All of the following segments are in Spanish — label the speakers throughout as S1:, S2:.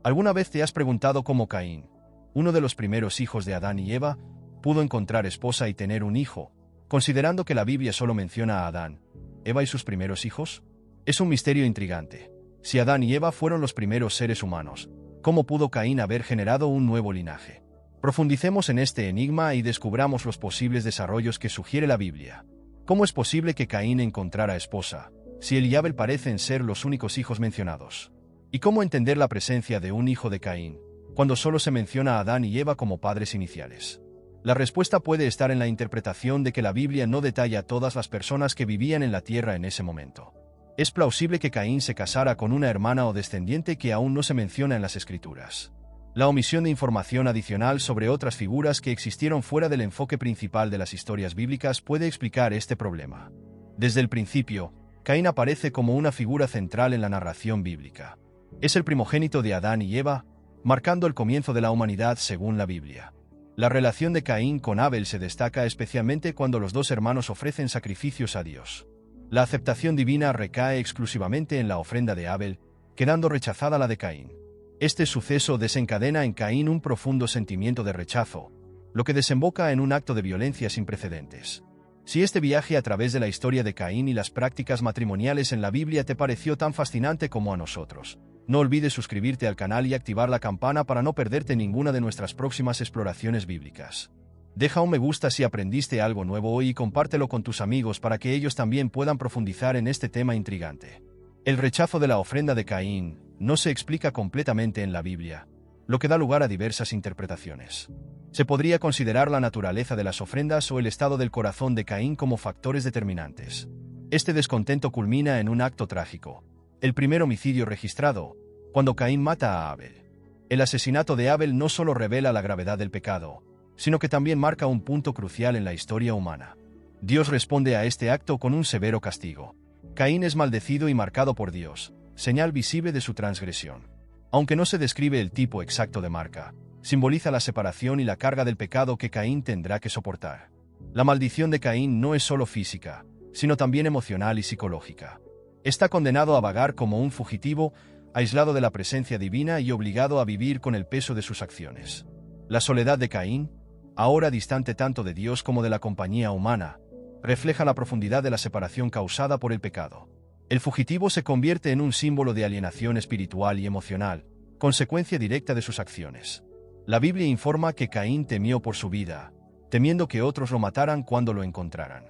S1: ¿Alguna vez te has preguntado cómo Caín, uno de los primeros hijos de Adán y Eva, pudo encontrar esposa y tener un hijo, considerando que la Biblia solo menciona a Adán, Eva y sus primeros hijos? Es un misterio intrigante. Si Adán y Eva fueron los primeros seres humanos, ¿cómo pudo Caín haber generado un nuevo linaje? Profundicemos en este enigma y descubramos los posibles desarrollos que sugiere la Biblia. ¿Cómo es posible que Caín encontrara esposa, si él y Abel parecen ser los únicos hijos mencionados? ¿Y cómo entender la presencia de un hijo de Caín, cuando solo se menciona a Adán y Eva como padres iniciales? La respuesta puede estar en la interpretación de que la Biblia no detalla todas las personas que vivían en la tierra en ese momento. Es plausible que Caín se casara con una hermana o descendiente que aún no se menciona en las Escrituras. La omisión de información adicional sobre otras figuras que existieron fuera del enfoque principal de las historias bíblicas puede explicar este problema. Desde el principio, Caín aparece como una figura central en la narración bíblica. Es el primogénito de Adán y Eva, marcando el comienzo de la humanidad según la Biblia. La relación de Caín con Abel se destaca especialmente cuando los dos hermanos ofrecen sacrificios a Dios. La aceptación divina recae exclusivamente en la ofrenda de Abel, quedando rechazada la de Caín. Este suceso desencadena en Caín un profundo sentimiento de rechazo, lo que desemboca en un acto de violencia sin precedentes. Si este viaje a través de la historia de Caín y las prácticas matrimoniales en la Biblia te pareció tan fascinante como a nosotros, no olvides suscribirte al canal y activar la campana para no perderte ninguna de nuestras próximas exploraciones bíblicas. Deja un me gusta si aprendiste algo nuevo hoy y compártelo con tus amigos para que ellos también puedan profundizar en este tema intrigante. El rechazo de la ofrenda de Caín no se explica completamente en la Biblia, lo que da lugar a diversas interpretaciones. Se podría considerar la naturaleza de las ofrendas o el estado del corazón de Caín como factores determinantes. Este descontento culmina en un acto trágico, el primer homicidio registrado, cuando Caín mata a Abel. El asesinato de Abel no solo revela la gravedad del pecado, sino que también marca un punto crucial en la historia humana. Dios responde a este acto con un severo castigo. Caín es maldecido y marcado por Dios, señal visible de su transgresión. Aunque no se describe el tipo exacto de marca, simboliza la separación y la carga del pecado que Caín tendrá que soportar. La maldición de Caín no es solo física, sino también emocional y psicológica. Está condenado a vagar como un fugitivo, aislado de la presencia divina y obligado a vivir con el peso de sus acciones. La soledad de Caín, ahora distante tanto de Dios como de la compañía humana, refleja la profundidad de la separación causada por el pecado. El fugitivo se convierte en un símbolo de alienación espiritual y emocional, consecuencia directa de sus acciones. La Biblia informa que Caín temió por su vida, temiendo que otros lo mataran cuando lo encontraran.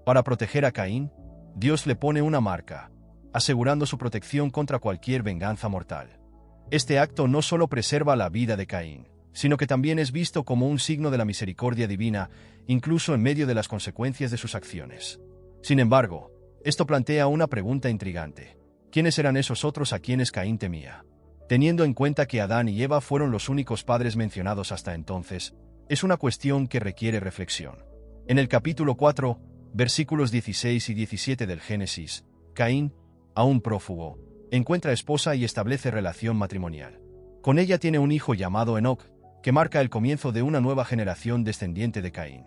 S1: Para proteger a Caín, Dios le pone una marca, asegurando su protección contra cualquier venganza mortal. Este acto no solo preserva la vida de Caín, sino que también es visto como un signo de la misericordia divina, incluso en medio de las consecuencias de sus acciones. Sin embargo, esto plantea una pregunta intrigante. ¿Quiénes eran esos otros a quienes Caín temía? Teniendo en cuenta que Adán y Eva fueron los únicos padres mencionados hasta entonces, es una cuestión que requiere reflexión. En el capítulo 4, versículos 16 y 17 del Génesis, Caín, aún prófugo, encuentra esposa y establece relación matrimonial. Con ella tiene un hijo llamado Enoc, que marca el comienzo de una nueva generación descendiente de Caín.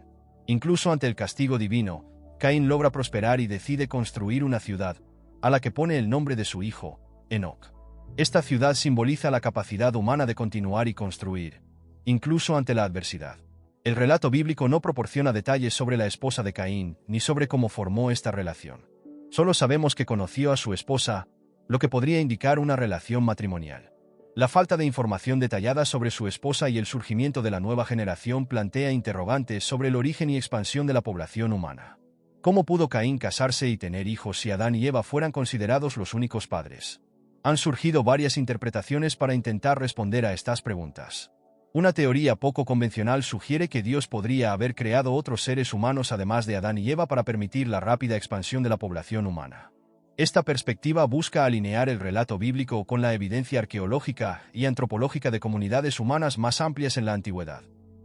S1: Incluso ante el castigo divino, Caín logra prosperar y decide construir una ciudad, a la que pone el nombre de su hijo, Enoc. Esta ciudad simboliza la capacidad humana de continuar y construir, incluso ante la adversidad. El relato bíblico no proporciona detalles sobre la esposa de Caín, ni sobre cómo formó esta relación. Solo sabemos que conoció a su esposa, lo que podría indicar una relación matrimonial. La falta de información detallada sobre su esposa y el surgimiento de la nueva generación plantea interrogantes sobre el origen y expansión de la población humana. ¿Cómo pudo Caín casarse y tener hijos si Adán y Eva fueran considerados los únicos padres? Han surgido varias interpretaciones para intentar responder a estas preguntas. Una teoría poco convencional sugiere que Dios podría haber creado otros seres humanos además de Adán y Eva para permitir la rápida expansión de la población humana. Esta perspectiva busca alinear el relato bíblico con la evidencia arqueológica y antropológica de comunidades humanas más amplias en la antigüedad.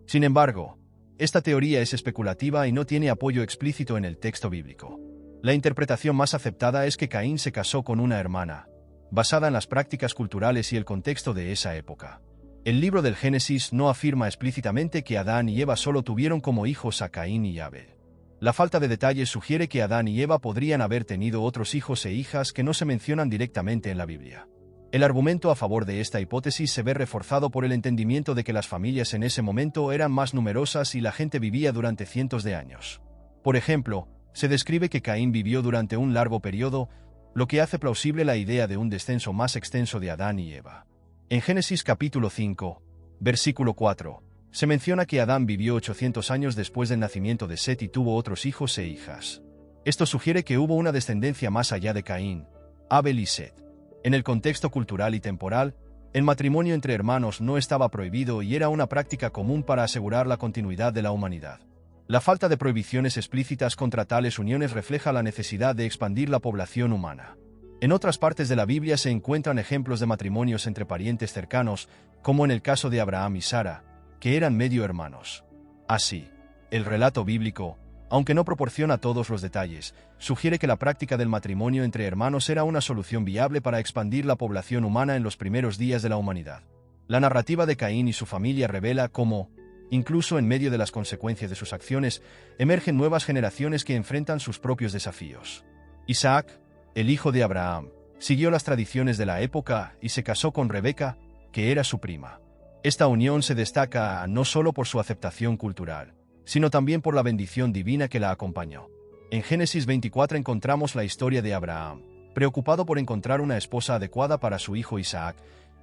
S1: Sin embargo, esta teoría es especulativa y no tiene apoyo explícito en el texto bíblico. La interpretación más aceptada es que Caín se casó con una hermana, basada en las prácticas culturales y el contexto de esa época. El libro del Génesis no afirma explícitamente que Adán y Eva solo tuvieron como hijos a Caín y Abel. La falta de detalles sugiere que Adán y Eva podrían haber tenido otros hijos e hijas que no se mencionan directamente en la Biblia. El argumento a favor de esta hipótesis se ve reforzado por el entendimiento de que las familias en ese momento eran más numerosas y la gente vivía durante cientos de años. Por ejemplo, se describe que Caín vivió durante un largo periodo, lo que hace plausible la idea de un descenso más extenso de Adán y Eva. En Génesis capítulo 5, versículo 4, se menciona que Adán vivió 800 años después del nacimiento de Set y tuvo otros hijos e hijas. Esto sugiere que hubo una descendencia más allá de Caín, Abel y Set. En el contexto cultural y temporal, el matrimonio entre hermanos no estaba prohibido y era una práctica común para asegurar la continuidad de la humanidad. La falta de prohibiciones explícitas contra tales uniones refleja la necesidad de expandir la población humana. En otras partes de la Biblia se encuentran ejemplos de matrimonios entre parientes cercanos, como en el caso de Abraham y Sara, que eran medio hermanos. Así, el relato bíblico, aunque no proporciona todos los detalles, sugiere que la práctica del matrimonio entre hermanos era una solución viable para expandir la población humana en los primeros días de la humanidad. La narrativa de Caín y su familia revela cómo, incluso en medio de las consecuencias de sus acciones, emergen nuevas generaciones que enfrentan sus propios desafíos. Isaac, el hijo de Abraham, siguió las tradiciones de la época y se casó con Rebeca, que era su prima. Esta unión se destaca no solo por su aceptación cultural, sino también por la bendición divina que la acompañó. En Génesis 24 encontramos la historia de Abraham. Preocupado por encontrar una esposa adecuada para su hijo Isaac,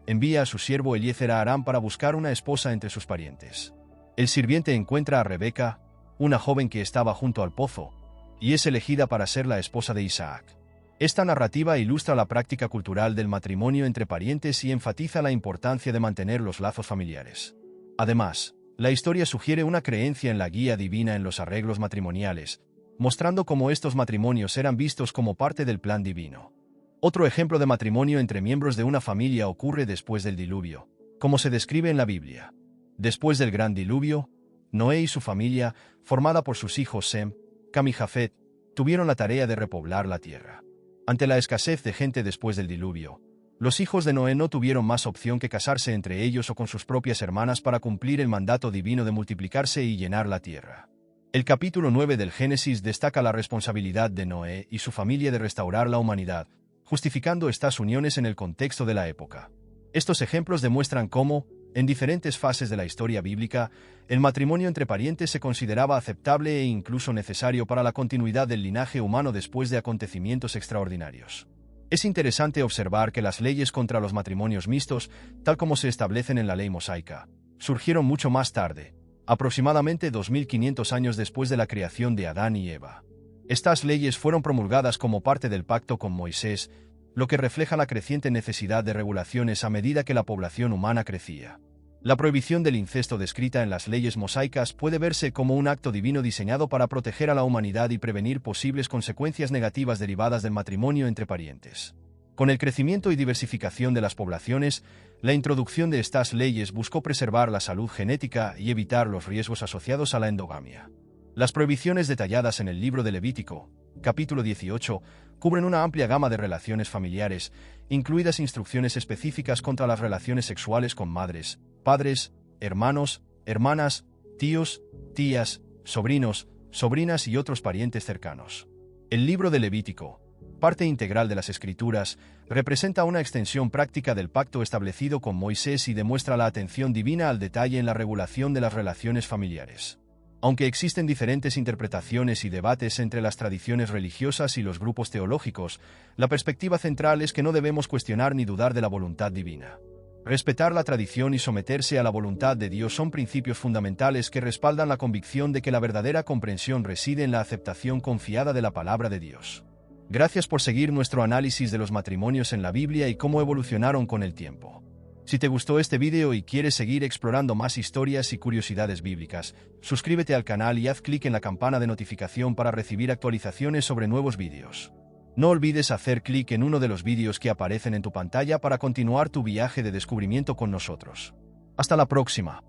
S1: envía a su siervo Eliezer a Aram para buscar una esposa entre sus parientes. El sirviente encuentra a Rebeca, una joven que estaba junto al pozo, y es elegida para ser la esposa de Isaac. Esta narrativa ilustra la práctica cultural del matrimonio entre parientes y enfatiza la importancia de mantener los lazos familiares. Además, la historia sugiere una creencia en la guía divina en los arreglos matrimoniales, mostrando cómo estos matrimonios eran vistos como parte del plan divino. Otro ejemplo de matrimonio entre miembros de una familia ocurre después del diluvio, como se describe en la Biblia. Después del gran diluvio, Noé y su familia, formada por sus hijos Sem, Cam y Jafet, tuvieron la tarea de repoblar la tierra. Ante la escasez de gente después del diluvio, los hijos de Noé no tuvieron más opción que casarse entre ellos o con sus propias hermanas para cumplir el mandato divino de multiplicarse y llenar la tierra. El capítulo 9 del Génesis destaca la responsabilidad de Noé y su familia de restaurar la humanidad, justificando estas uniones en el contexto de la época. Estos ejemplos demuestran cómo, en diferentes fases de la historia bíblica, el matrimonio entre parientes se consideraba aceptable e incluso necesario para la continuidad del linaje humano después de acontecimientos extraordinarios. Es interesante observar que las leyes contra los matrimonios mixtos, tal como se establecen en la ley mosaica, surgieron mucho más tarde, aproximadamente 2500 años después de la creación de Adán y Eva. Estas leyes fueron promulgadas como parte del pacto con Moisés, lo que refleja la creciente necesidad de regulaciones a medida que la población humana crecía. La prohibición del incesto descrita en las leyes mosaicas puede verse como un acto divino diseñado para proteger a la humanidad y prevenir posibles consecuencias negativas derivadas del matrimonio entre parientes. Con el crecimiento y diversificación de las poblaciones, la introducción de estas leyes buscó preservar la salud genética y evitar los riesgos asociados a la endogamia. Las prohibiciones detalladas en el libro de Levítico, capítulo 18, cubren una amplia gama de relaciones familiares, incluidas instrucciones específicas contra las relaciones sexuales con madres, padres, hermanos, hermanas, tíos, tías, sobrinos, sobrinas y otros parientes cercanos. El libro de Levítico, parte integral de las Escrituras, representa una extensión práctica del pacto establecido con Moisés y demuestra la atención divina al detalle en la regulación de las relaciones familiares. Aunque existen diferentes interpretaciones y debates entre las tradiciones religiosas y los grupos teológicos, la perspectiva central es que no debemos cuestionar ni dudar de la voluntad divina. Respetar la tradición y someterse a la voluntad de Dios son principios fundamentales que respaldan la convicción de que la verdadera comprensión reside en la aceptación confiada de la palabra de Dios. Gracias por seguir nuestro análisis de los matrimonios en la Biblia y cómo evolucionaron con el tiempo. Si te gustó este video y quieres seguir explorando más historias y curiosidades bíblicas, suscríbete al canal y haz clic en la campana de notificación para recibir actualizaciones sobre nuevos vídeos. No olvides hacer clic en uno de los vídeos que aparecen en tu pantalla para continuar tu viaje de descubrimiento con nosotros. Hasta la próxima.